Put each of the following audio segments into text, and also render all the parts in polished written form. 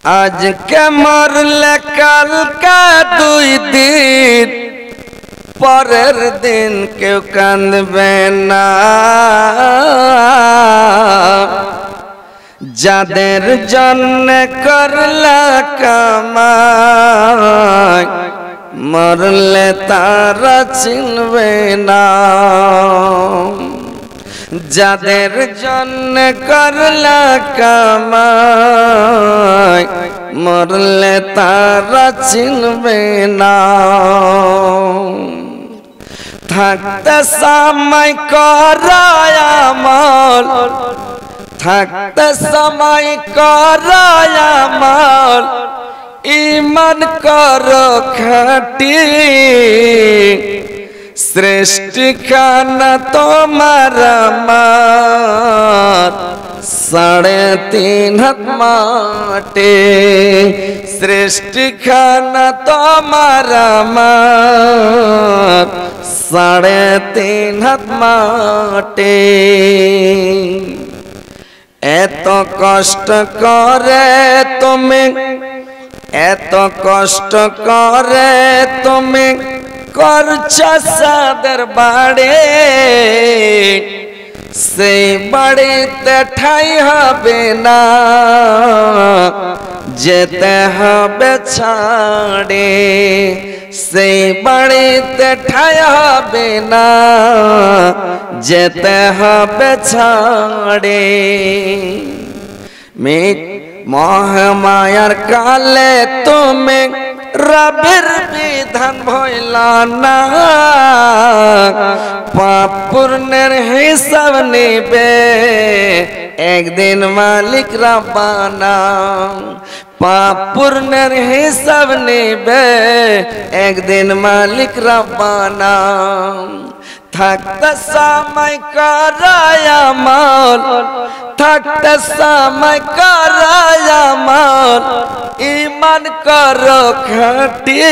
আজকে মরলে কালকে 2 দিন, পরের দিন কেউ কাঁদবে না। যাদের জন্য করলা কামাই, মরলে তারা চিনবে না। যাদের জন্য করলা কামাই, মরলে তারা চিনবে না। থাকতে সময় করায় আমল, থাকতে সময় করায় আমল, ঈমান করো খাঁটি। সৃষ্টি খানা তোমার আমার, 3.5 হাত মাটি। সৃষ্টি খানা তোমার আমার, 3.5 হাত মাটি। এত কষ্ট করে তুমি, এত কষ্ট করে তুমি করছো সাদের বাড়ি। সেই বাড়িতে ঠাই হবে না, যেতে হবে ছাড়ে। সেই বাড়িতে ঠাই হবে না, যেতে হবে ছাড়ে। মহামায়ার কালে তুমি রবের বিধান ভইলা না। পাপ পুণ্যের হিসাব নিবে একদিন মালিক রব্বানা। পাপ পুণ্যের হিসাব নিবে একদিন মালিক রব্বানা। থাকতে সময় করায় আমল, থাকতে সময় করায় আমল, ঈমান করো খাঁটি।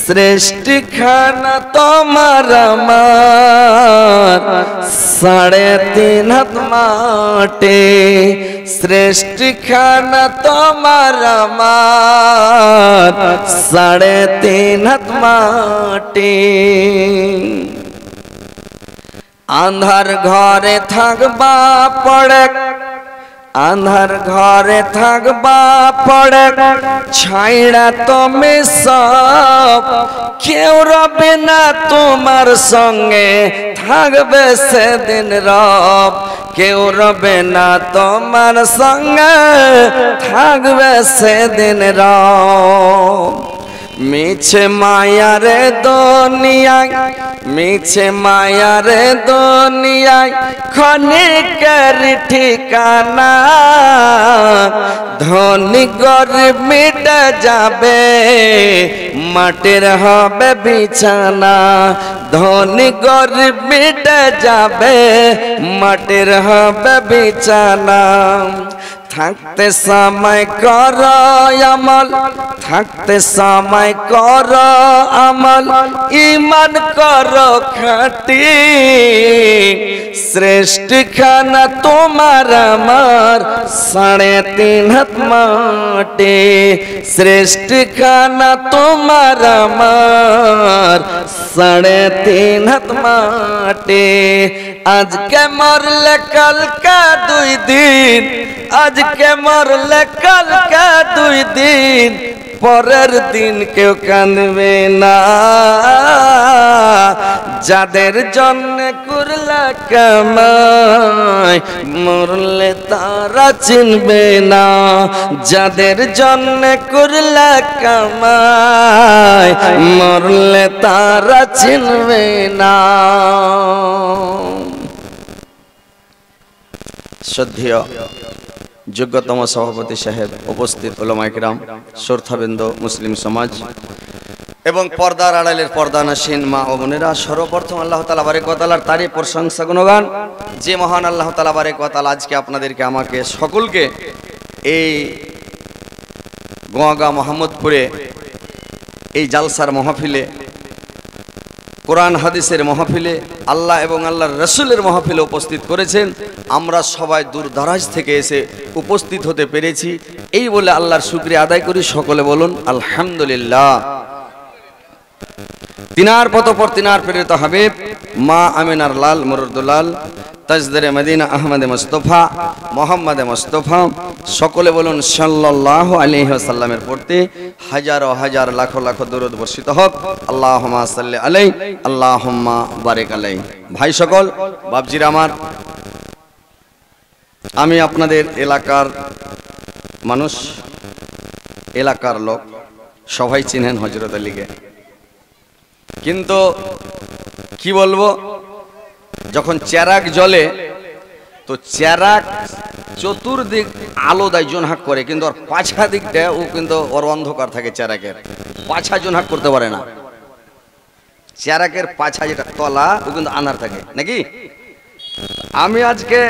সৃষ্টি খানা তোমার আমার, 3.5 হাত মাটি। সৃষ্টি খানা তোমার আমার, 3.5 হাত মাটি। আন্ধার ঘরে থাকবা পড়ে, আন্ধার ঘরে থাকবা পড়ে, ছাইড়া তুমি সব। কেউ রবে না তোমার সঙ্গে, থাকবে সেদিন রব। কেউ রবে না তোমার সঙ্গে, থাকবে সেদিন রব। মিছে মায়ারে দুনিয়ায়, মিছে মায়ারে দুনিয়ায়, ক্ষণিকের ঠিকানা। ধনী গরিব মিটে যাবে, মাটির হবে বিছানা। ধনী গরিব মিটে যাবে, মাটির হবে বিছানা। থাকতে সময় করো আমল, থাকতে সময় করো আমল, ঈমান করো খাঁটি। সৃষ্টি খানা তোমার আমার, 3.5 হাত মাটি। সৃষ্টি খানা তোমার আমার, 3.5 হাত মাটি। আজকে মরলে কালকে 2 দিন, আজকে মরলে কালকে 2 দিন, পরের দিন কেউ কাঁদবে না। যাদের জন্য করলা কামাই, মরলে তারা চিনবে না। যাদের জন্য করলা কামাই, মরলে তারা চিনবে না। শ্রদ্ধেয় যোগ্যতম সভাপতি সাহেব, উপস্থিত উলামায়ে কিরাম, শ্রোতাবৃন্দ, মুসলিম সমাজ এবং পর্দার আড়ালের পর্দানাসীন মা ও বোনেরা, সর্বপ্রথম আল্লাহ তাআলা বারেক ওয়া তাআলার তারিফ প্রশংসা গুণগান। যে মহান আল্লাহ তাআলা বারেক ওয়া তাআলা আজকে আপনাদেরকে আমাকে সকলকে এই গোয়াগা মোহাম্মদপুরে এই জালসার মাহফিলে কোরআন হাদিসের মাহফিলে, আল্লাহ এবং আল্লাহর রাসূলের মাহফিলে উপস্থিত করেছেন। আমরা সবাই দূর দারাজ থেকে এসে উপস্থিত হতে পেরেছি, এই বলে আল্লাহর শুকরিয়া আদায় করি। সকলে বলুন আলহামদুলিল্লাহ। তিনার পতপর তিনার প্রেরিত হাবিব মা আমিনার লাল মুরুদুলাল তাজদারে মদিনা আহমদে মুস্তফা মোহাম্মদে মুস্তফা, সকলে বলুন সাল্লাল্লাহু আলাইহি ওয়াসাল্লামের পড়তে হাজারো হাজার লাখো লাখো দরুদ বর্ষিত হোক। আল্লাহুম্মা সাল্লি আলাইহি আল্লাহুম্মা বারিক আলাইহি। ভাই সকল, বাপজিরা আমার, আমি আপনাদের এলাকার মানুষ, এলাকার লোক, সবাই চিনেন হযরত আলীকে। কিন্তু কি বলবো, যখন চেরাগ জ্বলে তো চেরাগ চতুর্দিক আলো দেয়, জোনহাক করে, কিন্তু ওর পাছা দিকটা ও কিন্তু ওর অন্ধকার থাকে। চেরাগের পাছা জোনহাক করতে পারে না। চেরাগের পাছা যেটা তলা ও কিন্তু আনার থাকে নাকি। আমি আজকে